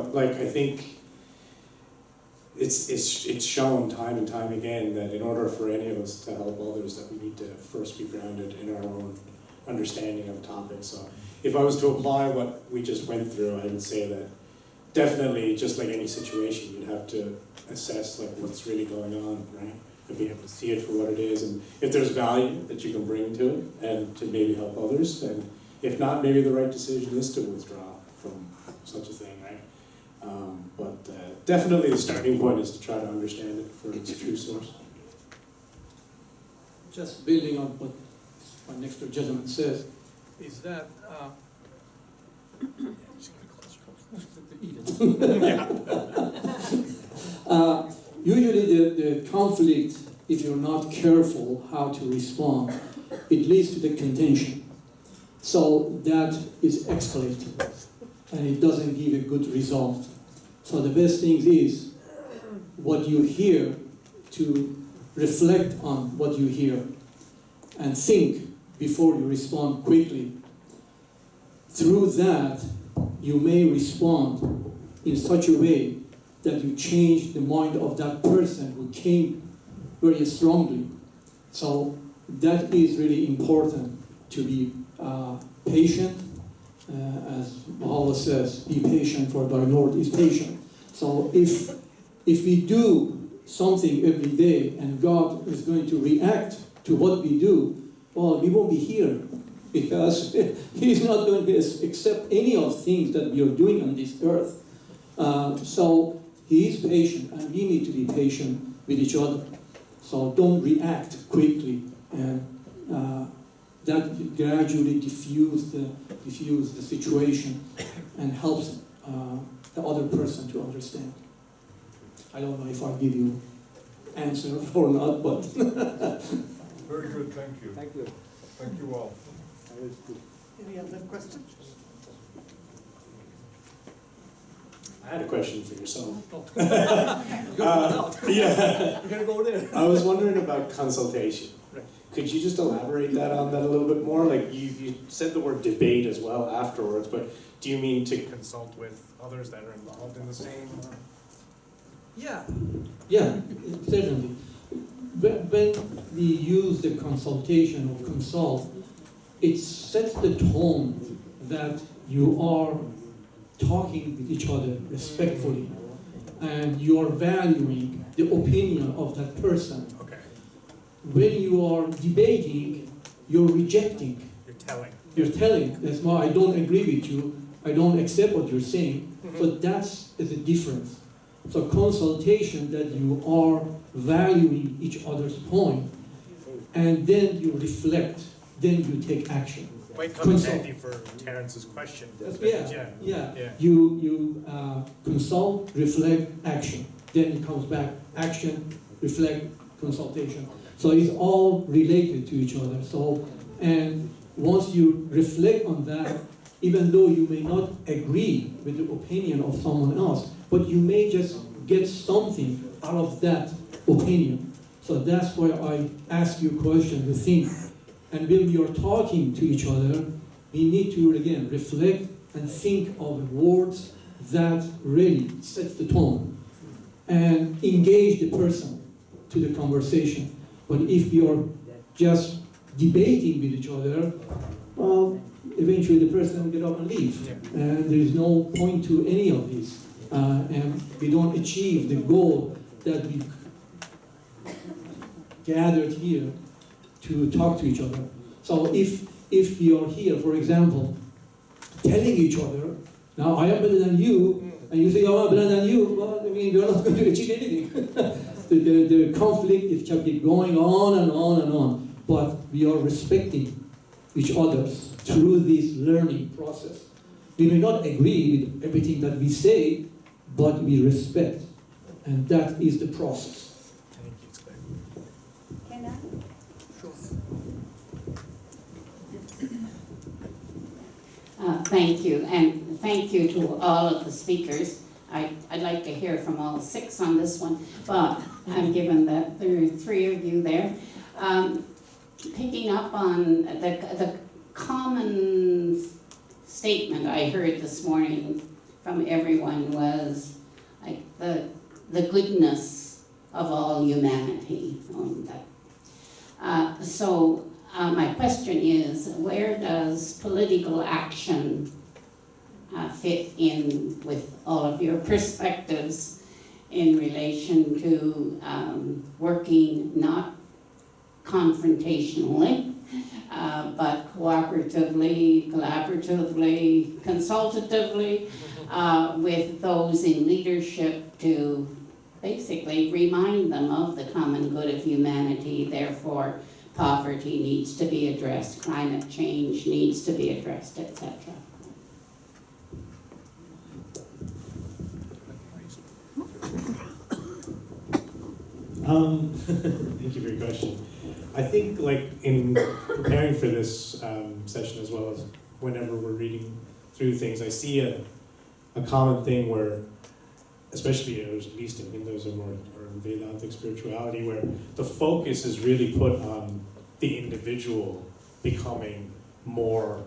but like I think it's shown time and time again that in order for any of us to help others, that we need to first be grounded in our own understanding of the topic. So if I was to apply what we just went through, I would say that definitely, just like any situation, you'd have to assess like what's really going on, right? And be able to see it for what it is, and if there's value that you can bring to it and to maybe help others, and if not, maybe the right decision is to withdraw from such a thing, right? But definitely the starting point is to try to understand it for its true source. Just building on what my next door gentleman says, is that usually the conflict, if you're not careful how to respond, it leads to the contention. So that is escalating, and it doesn't give a good result. So the best thing is what you hear, to reflect on what you hear and think before you respond quickly. Through that, you may respond in such a way that you change the mind of that person who came very strongly. So that is really important, to be patient. As Allah says, be patient, for thy Lord is patient. So if we do something every day and God is going to react to what we do, well, we won't be here, because He's not going to accept any of things that we are doing on this earth. So He is patient, and we need to be patient with each other. So don't react quickly, and that gradually diffuse the situation and helps the other person to understand. I don't know if I give you answer or not, but very good. Thank you. Thank you. Thank you all. Any other questions? I had a question for yourself. yeah, Yeah. you're gonna go there. I was wondering about consultation. Right. Could you just elaborate that on that a little bit more? Like you said the word debate as well afterwards, but do you mean to consult with others that are involved in the same? Yeah, certainly. When we use the consultation or consult, it sets the tone that you are talking with each other respectfully, and you are valuing the opinion of that person. Okay. When you are debating, you're rejecting. You're telling. That's why I don't agree with you. I don't accept what you're saying. So that's the difference. So consultation, that you are valuing each other's point, and then you reflect, then you take action. Quite handy for Terrence's question. Yeah. You consult, reflect, action. Then it comes back, action, reflect, consultation. So it's all related to each other. So, and once you reflect on that, even though you may not agree with the opinion of someone else, but you may just get something out of that opinion. So that's why I ask you a question to think. And when we are talking to each other, we need to, again, reflect and think of words that really sets the tone and engage the person to the conversation. But if we are just debating with each other, well, eventually the person will get up and leave. And there is no point to any of this. And we don't achieve the goal that we gathered here to talk to each other. So if we are here, for example, telling each other, now I am better than you, and you say, oh, I'm better than you, well, I mean, you're not going to achieve anything. the conflict is just keep going on and on and on. But we are respecting each other through this learning process. We may not agree with everything that we say, but we respect. And that is the process. Can I? Sure. Thank you, and thank you to all of the speakers. I'd like to hear from all 6 on this one, but I'm given that there are 3 of you there. Picking up on the common statement I heard this morning from everyone was like the goodness of all humanity. So my question is, where does political action fit in with all of your perspectives in relation to working not confrontationally, but cooperatively, collaboratively, consultatively, with those in leadership to basically remind them of the common good of humanity. Therefore, poverty needs to be addressed, climate change needs to be addressed, etc. Thank you for your question. I think, like, in preparing for this session, as well as whenever we're reading through things, I see a common thing where, especially, or at least in Hinduism or Vedantic spirituality, where the focus is really put on the individual becoming more,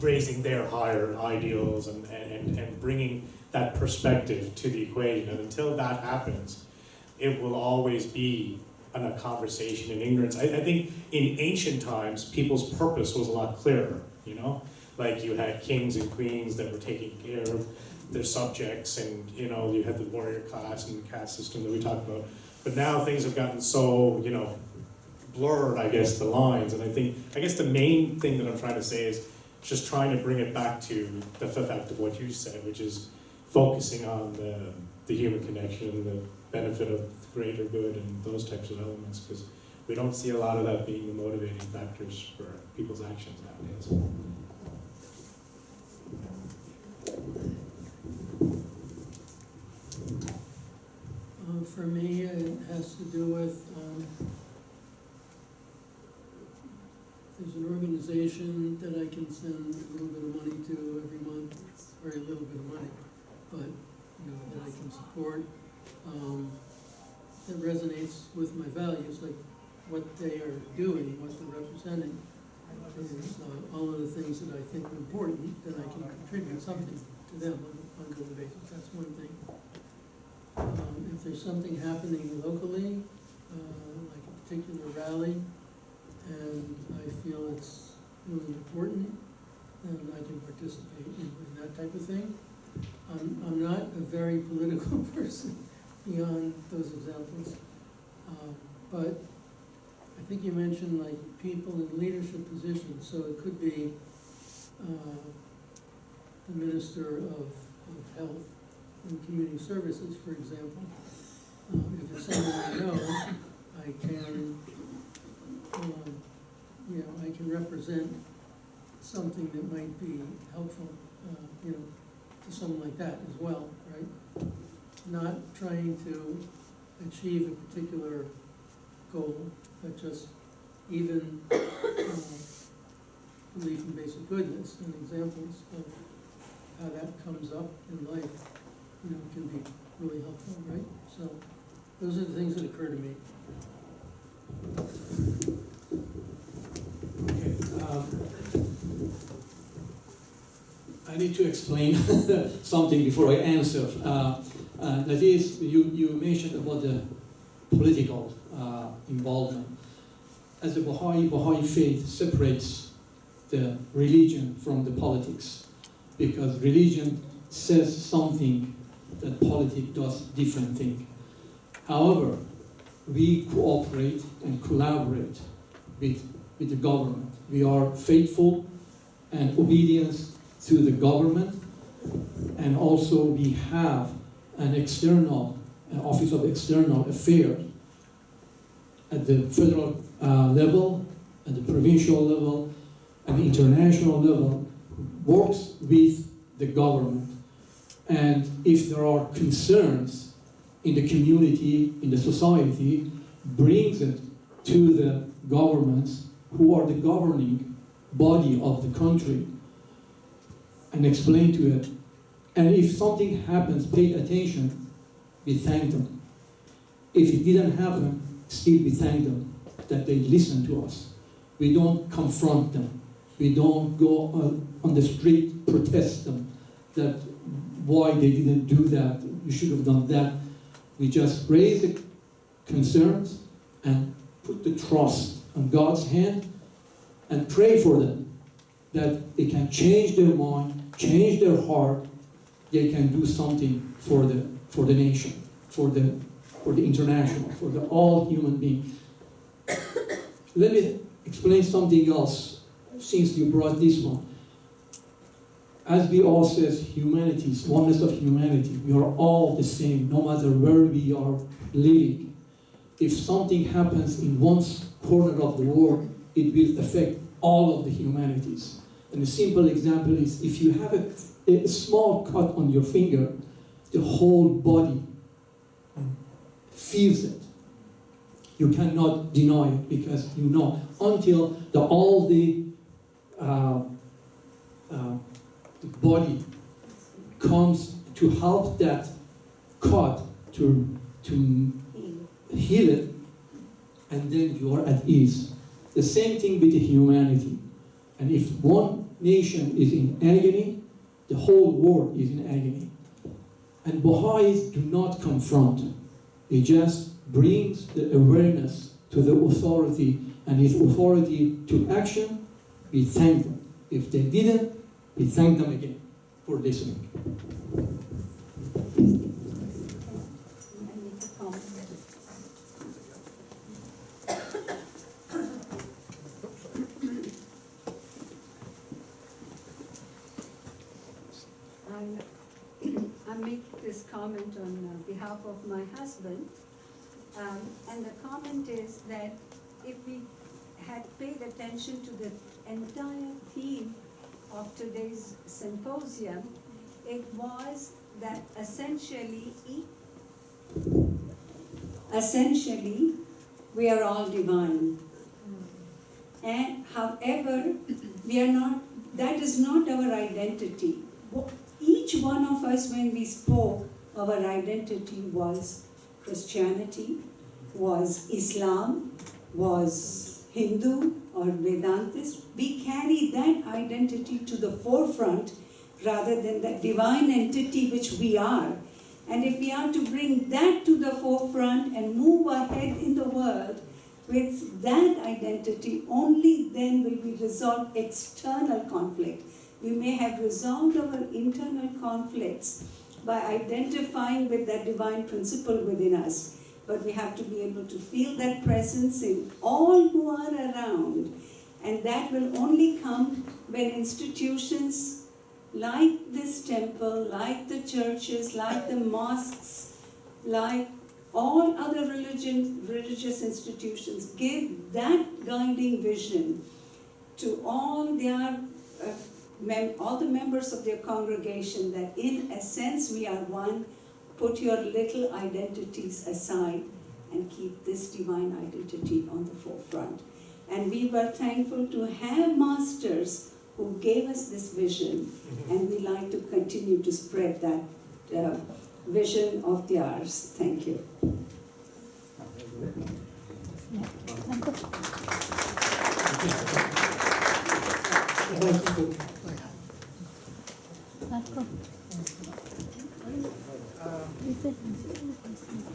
raising their higher ideals and bringing that perspective to the equation. And until that happens, it will always be a conversation in ignorance. I think in ancient times, people's purpose was a lot clearer, you know? Like, you had kings and queens that were taking care of their subjects, and, you know, you had the warrior class and the caste system that we talked about. But now things have gotten so, you know, blurred, I guess, the lines. And I guess the main thing that I'm trying to say is just trying to bring it back to the fact of what you said, which is focusing on the human connection, the benefit of the greater good, and those types of elements, because we don't see a lot of that being the motivating factors for people's actions nowadays. For me, it has to do with, there's an organization that I can send a little bit of money to every month, very little bit of money, but, you know, that I can support, that resonates with my values, like what they are doing, what they're representing, is all of the things that I think are important, that I can contribute something to them on an ongoing basis. That's one thing. If there's something happening locally, like a particular rally, and I feel it's really important, then I can participate in that type of thing. I'm not a very political person beyond those examples, but I think you mentioned like people in leadership positions, so it could be the Minister of Health and Community Services, for example. If it's someone I know, I can, you know, I can represent something that might be helpful, you know, to someone like that as well, right? Not trying to achieve a particular goal, but just even belief in basic goodness and examples of how that comes up in life, you know, can be really helpful, right? So those are the things that occur to me. Okay. I need to explain something before I answer. That is, you mentioned about the political involvement. As a Baha'i faith separates the religion from the politics, because religion says something that politics does different thing. However, we cooperate and collaborate with the government. We are faithful and obedient to the government, and also we have an Office of External Affairs at the federal level, at the provincial level, and the international level, works with the government. And if there are concerns in the community, in the society, brings it to the governments who are the governing body of the country and explain to it. And if something happens, pay attention, we thank them. If it didn't happen, still we thank them that they listen to us. We don't confront them. We don't go on the street, protest them. That why they didn't do that, you should have done that. We just raise the concerns and put the trust on God's hand and pray for them, that they can change their mind, change their heart, they can do something for the nation, for the international, for the all human beings. Let me explain something else, since you brought this one. As we all says, humanity, oneness of humanity, we are all the same, no matter where we are living. If something happens in one corner of the world, it will affect all of the humanities. And a simple example is, if you have a small cut on your finger, the whole body feels it. You cannot deny it, because you know, until all the body comes to help that cut to heal it, and then you are at ease. The same thing with the humanity. And if one nation is in agony, the whole world is in agony. And Baha'is do not confront. They just brings the awareness to the authority, and if authority took action, we thank them. If they didn't, we thank them again for listening. I make this comment on behalf of my husband, and the comment is that if we had paid attention to the entire theme of today's symposium, it was that essentially we are all divine. And however, we are not, that is not our identity. Each one of us, when we spoke, our identity was Christianity, was Islam, was Hindu or Vedantist. We carry that identity to the forefront rather than the divine entity which we are. And if we are to bring that to the forefront and move ahead in the world with that identity, only then will we resolve external conflict. We may have resolved our internal conflicts by identifying with that divine principle within us. But we have to be able to feel that presence in all who are around. And that will only come when institutions like this temple, like the churches, like the mosques, like all other religious institutions, give that guiding vision to all their all the members of their congregation, that in a sense we are one. Put your little identities aside and keep this divine identity on the forefront. And we were thankful to have masters who gave us this vision, and we like to continue to spread that vision of theirs. Thank you.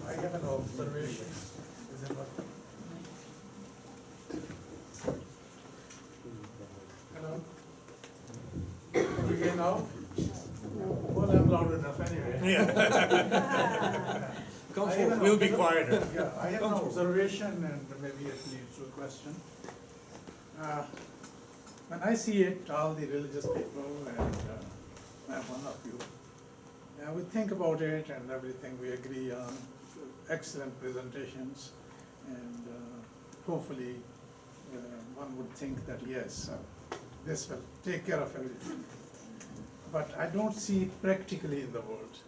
I have an observation. Is it what? Hello? Can you hear now? Well, I'm loud enough anyway. Come forward, we'll be quieter. Yeah, I have an observation and maybe it leads to a question. When I see it, all the religious people, and I'm one of you, we think about it and everything, we agree on excellent presentations, and hopefully one would think that yes, this will take care of everything. But I don't see it practically in the world.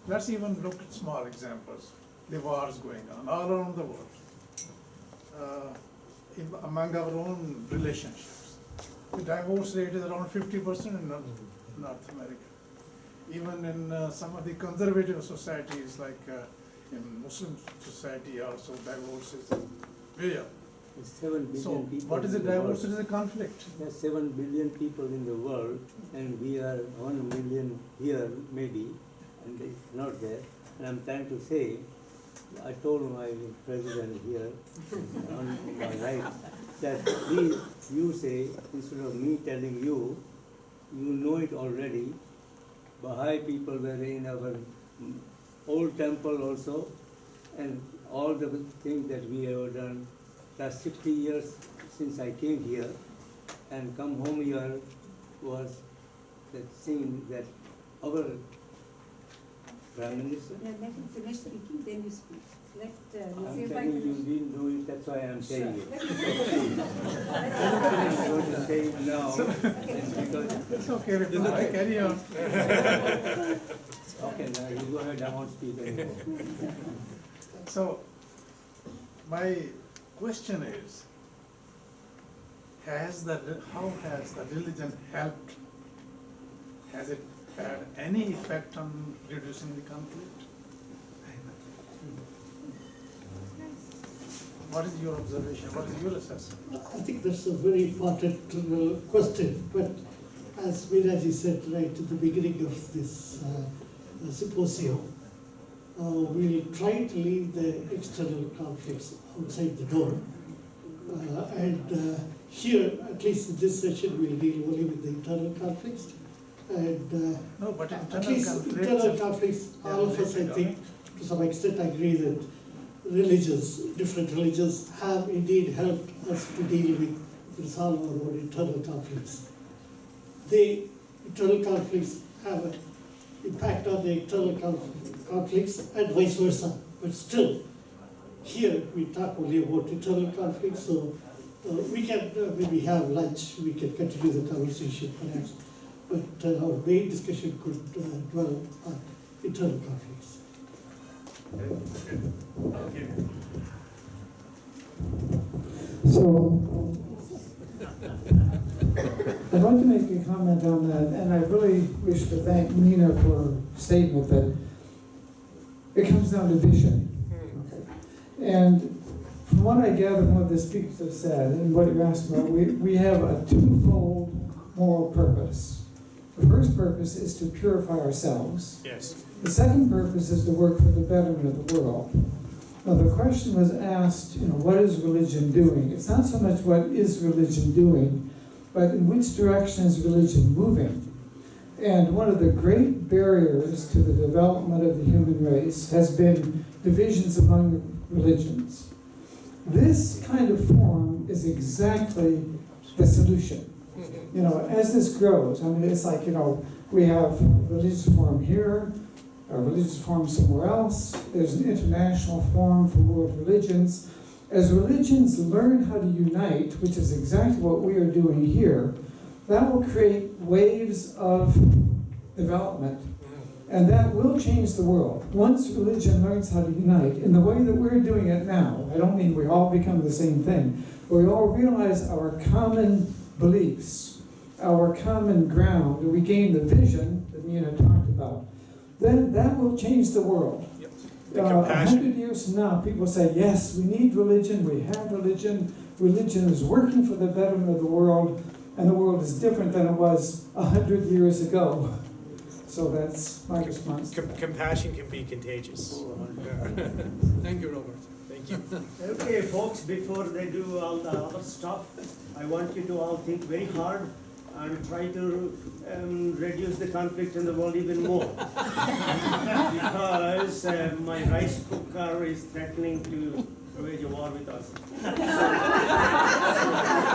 Let's even look at small examples. The wars going on all around the world. Among our own relationships, the divorce rate is around 50% in North America. Even in some of the conservative societies, like in Muslim society also, divorce is way up. There's 7 billion So people. what is the in world. diversity of the conflict? There's 7 billion people in the world, and we are 1 million here, maybe, and it's not there. And I'm trying to say, I told my president here on my right that please, you say, instead of me telling you, you know it already. Baha'i people were in our old temple also, and all the things that we have done. Last 50 years since I came here, and come home here was that thing that our Prime Minister. Yeah, let him finish speaking, then you speak. Let I'm Nazir Bhai telling you, you finish. didn't do it, that's why I'm saying it. Let him finish. I'm going to say it now, because, It's okay, Vipul, carry on. okay, now you go ahead, I won't speak anymore. So, my question is, how has the religion helped? Has it had any effect on reducing the conflict? What is your observation? What is your assessment? I think that's a very important question, but as Veeraji said right at the beginning of this symposium, we'll try to leave the external conflicts outside the door. And here, at least in this session, we'll deal only with the internal conflicts. And No, but at least internal conflicts, all of us, I think, to some extent agree that different religions have indeed helped us to deal with, resolve our own internal conflicts. The internal conflicts have an impact on the external conflicts and vice versa. But still, here we talk only about internal conflicts, so we can maybe have lunch, we can continue the conversation perhaps. But our main discussion could dwell on internal conflicts. So, I'd like to make a comment on that, and I really wish to thank Nina for her statement that it comes down to vision. And from what I gather from what the speakers have said and what you asked about, we have a twofold moral purpose. The first purpose is to purify ourselves. Yes. The second purpose is to work for the betterment of the world. Now the question was asked, what is religion doing? It's not so much what is religion doing, but in which direction is religion moving? And one of the great barriers to the development of the human race has been divisions among religions. This kind of forum is exactly the solution. As this grows, it's like, we have religious forum here, a religious forum somewhere else. There's an international forum for world religions. As religions learn how to unite, which is exactly what we are doing here, that will create waves of development. And that will change the world. Once religion learns how to unite, in the way that we're doing it now, I don't mean we all become the same thing, but we all realize our common beliefs, our common ground, and we gain the vision that Nina talked about, then that will change the world. Yep. 100 years from now, people say, yes, we need religion, we have religion, religion is working for the betterment of the world, and the world is different than it was 100 years ago. So that's my response. Compassion can be contagious. Thank you, Robert. Thank you. Okay, folks, before they do all the other stuff, I want you to all think very hard and try to reduce the conflict in the world even more. Because my rice cooker is threatening to wage a war with us. So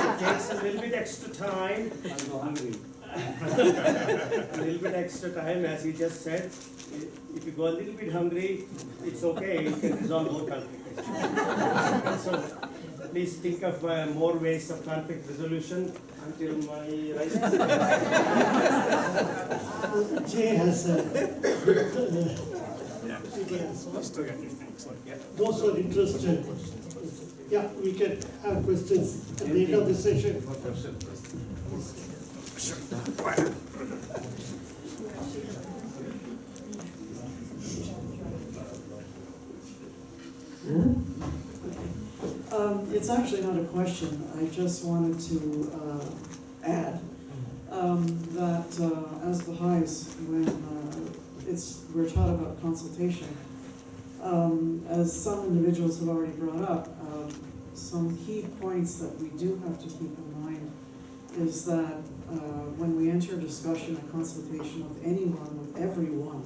it takes a little bit extra time. I'm not hungry. A little bit extra time, as he just said. If you go a little bit hungry, it's okay, you can resolve more conflict. So please think of more ways of conflict resolution until my rice. Jay has those who are interested. Yeah, we can have questions at the end of the session. It's actually not a question. I just wanted to add that as Baha'is, when we're taught about consultation, as some individuals have already brought up, some key points that we do have to keep in mind is that when we enter a discussion, a consultation with anyone, with everyone,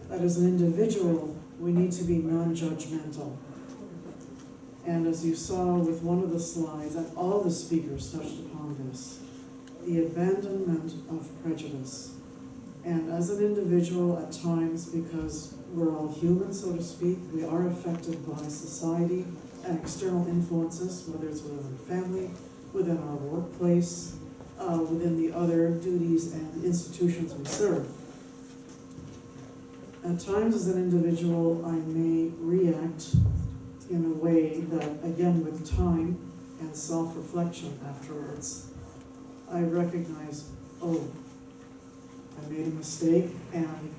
that as an individual, we need to be non-judgmental. And as you saw with one of the slides, and all the speakers touched upon this, the abandonment of prejudice. And as an individual, at times, because we're all human, so to speak, we are affected by society and external influences, whether it's within our family, within our workplace, within the other duties and institutions we serve. At times as an individual, I may react in a way that, again, with time and self-reflection afterwards, I recognize, oh, I made a mistake, and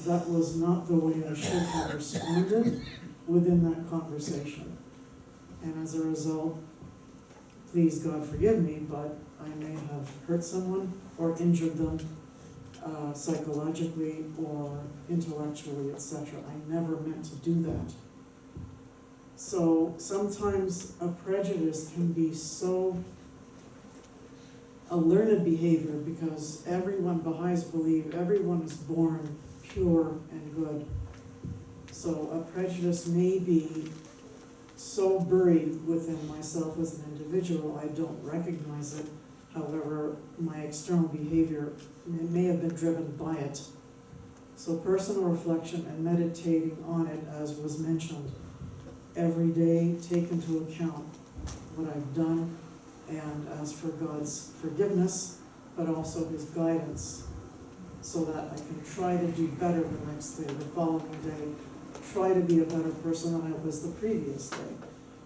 that was not the way I should have responded within that conversation. And as a result, please God forgive me, but I may have hurt someone or injured them psychologically or intellectually, etc. I never meant to do that. So sometimes a prejudice can be so a learned behavior, because everyone, Baha'is believe, everyone is born pure and good. So a prejudice may be so buried within myself as an individual, I don't recognize it. However, my external behavior may have been driven by it. So personal reflection and meditating on it, as was mentioned, every day take into account what I've done and ask for God's forgiveness, but also His guidance, so that I can try to do better the next day, the following day, try to be a better person than I was the previous day.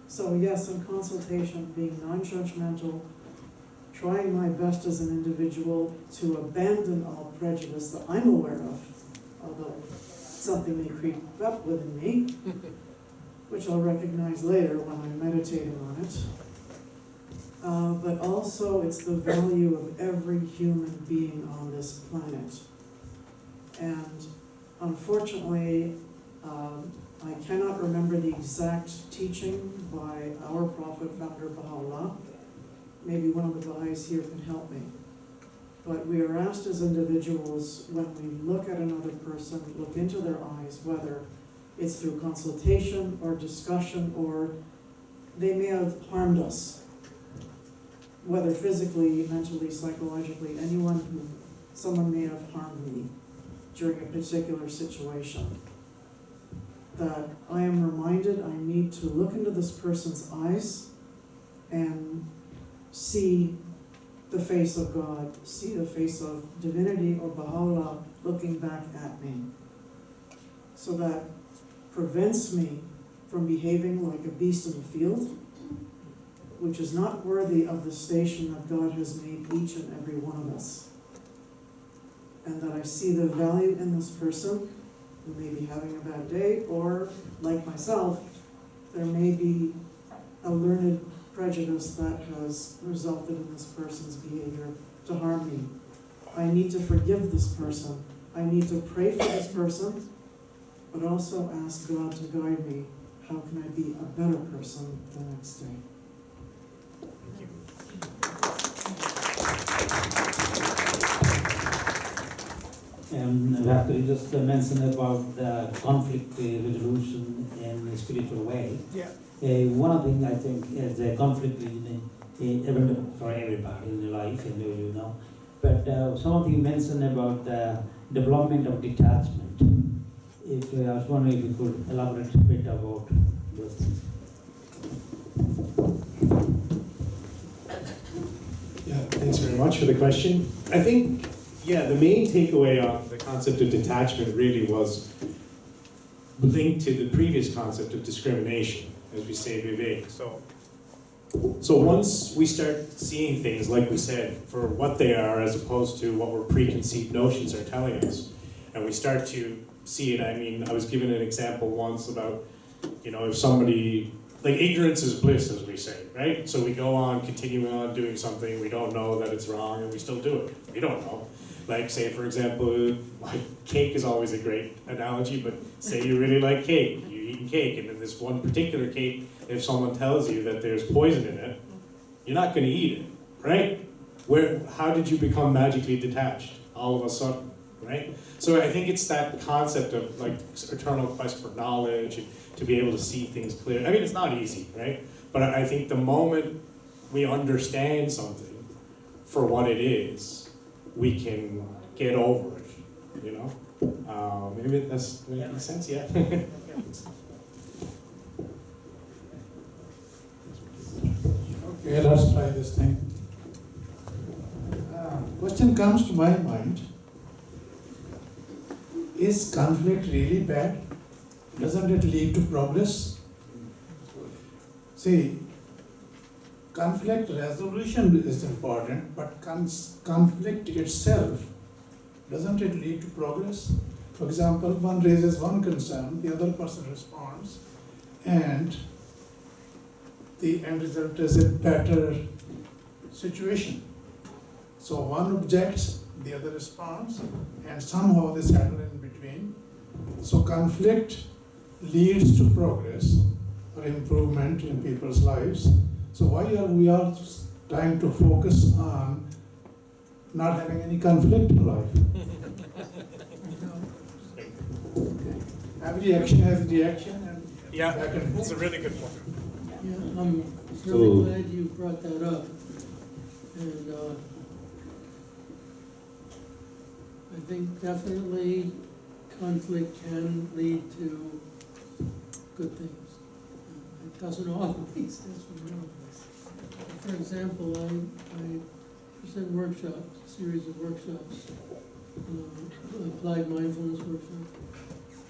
So yes, in consultation, being non-judgmental, trying my best as an individual to abandon all prejudice that I'm aware of, although something may creep up within me, which I'll recognize later when I'm meditating on it. But also it's the value of every human being on this planet. And unfortunately, I cannot remember the exact teaching by our Prophet, Founder Baha'u'llah. Maybe one of the Baha'is here can help me. But we are asked as individuals, when we look at another person, look into their eyes, whether it's through consultation or discussion, or they may have harmed us, whether physically, mentally, psychologically, someone may have harmed me during a particular situation, that I am reminded I need to look into this person's eyes and see the face of God, see the face of divinity or Baha'u'llah looking back at me. So that prevents me from behaving like a beast in the field, which is not worthy of the station that God has made each and every one of us. And that I see the value in this person who may be having a bad day, or like myself, there may be a learned prejudice that has resulted in this person's behavior to harm me. I need to forgive this person. I need to pray for this person, but also ask God to guide me. How can I be a better person the next day? After you just mentioned about the conflict resolution in a spiritual way. Yeah. One of the things I think is a conflict for everybody in life, and you know. But some of you mentioned about the development of detachment. If I was wondering if you could elaborate a bit about those things. Yeah, thanks very much for the question. I think, the main takeaway on the concept of detachment really was linked to the previous concept of discrimination, as we say, vivek. So once we start seeing things, like we said, for what they are as opposed to what our preconceived notions are telling us, and we start to see it, I was given an example once about, if somebody like ignorance is bliss, as we say, right? So we go on, continuing on doing something, we don't know that it's wrong, and we still do it. We don't know. Like, say, for example, like cake is always a great analogy, but say you really like cake, you're eating cake, and in this one particular cake, if someone tells you that there's poison in it, you're not going to eat it, right? How did you become magically detached all of a sudden, right? So I think it's that concept of like eternal quest for knowledge and to be able to see things clearly. I mean, it's not easy, right? But I think the moment we understand something for what it is, we can get over it, you know? Maybe that's making sense, yeah. Okay, let's try this thing. Question comes to my mind. Is conflict really bad? Doesn't it lead to progress? See, conflict resolution is important, but conflict itself, doesn't it lead to progress? For example, one raises one concern, the other person responds, and the end result is a better situation. So one objects, the other responds, and somehow they settle in between. So conflict leads to progress or improvement in people's lives. So why are we all trying to focus on not having any conflict in life? Every action has a reaction and back and forth. That's a really good point. Yeah, I'm really glad you brought that up. And I think definitely conflict can lead to good things. It doesn't always, as we know. For example, I present workshops, a series of workshops, applied mindfulness workshops.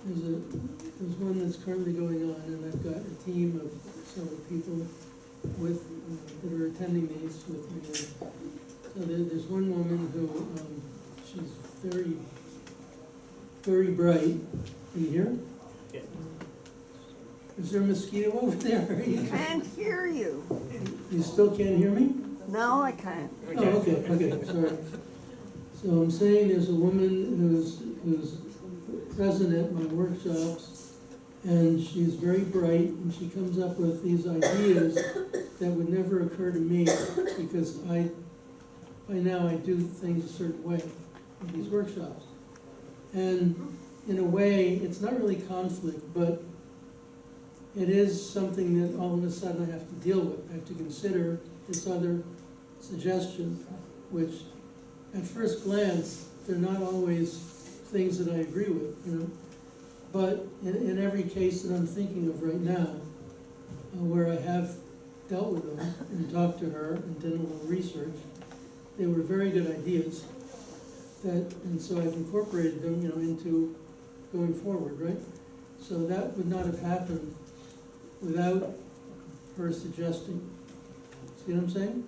There's one that's currently going on, and I've got a team of several people with that are attending these with me. So there's one woman who she's very, very bright. Can you hear? Yeah. Is there a mosquito over there? I can't hear you. You still can't hear me? No, I can't. Oh, okay, sorry. So I'm saying there's a woman who's present at my workshops, and she's very bright, and she comes up with these ideas that would never occur to me, because by now I do things a certain way in these workshops. And in a way, it's not really conflict, but it is something that all of a sudden I have to deal with. I have to consider this other suggestion, which at first glance, they're not always things that I agree with, you know. But in every case that I'm thinking of right now, where I have dealt with them and talked to her and done a little research, they were very good ideas. And so I've incorporated them, you know, into going forward, right? So that would not have happened without her suggesting. See what I'm saying?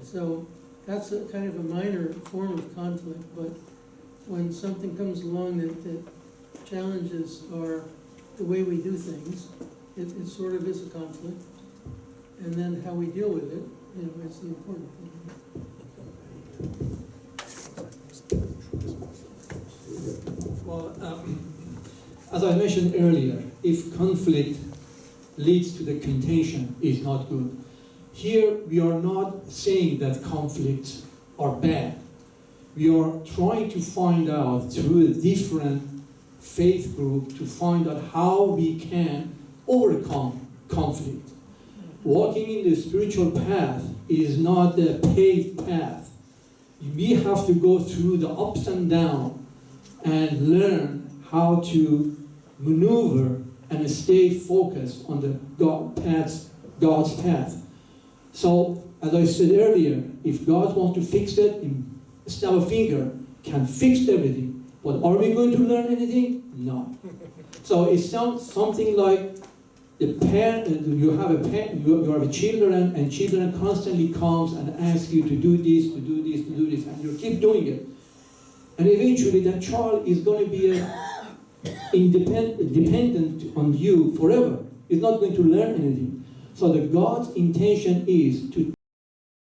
So that's a kind of a minor form of conflict, but when something comes along that challenges the way we do things, it sort of is a conflict. And then how we deal with it, you know, is the important thing. Well, as I mentioned earlier, if conflict leads to the contention, is not good. Here, we are not saying that conflicts are bad. We are trying to find out through a different faith group to find out how we can overcome conflict. Walking in the spiritual path is not a paved path. We have to go through the ups and downs and learn how to maneuver and stay focused on the God's path. So, as I said earlier, if God wants to fix it, a snap of a finger can fix everything. But are we going to learn anything? No. So it sounds something like the parent. You have a children, and children constantly comes and ask you to do this, to do this, to do this, and you keep doing it. And eventually, that child is going to be dependent on you forever. He's not going to learn anything. So the God's intention is to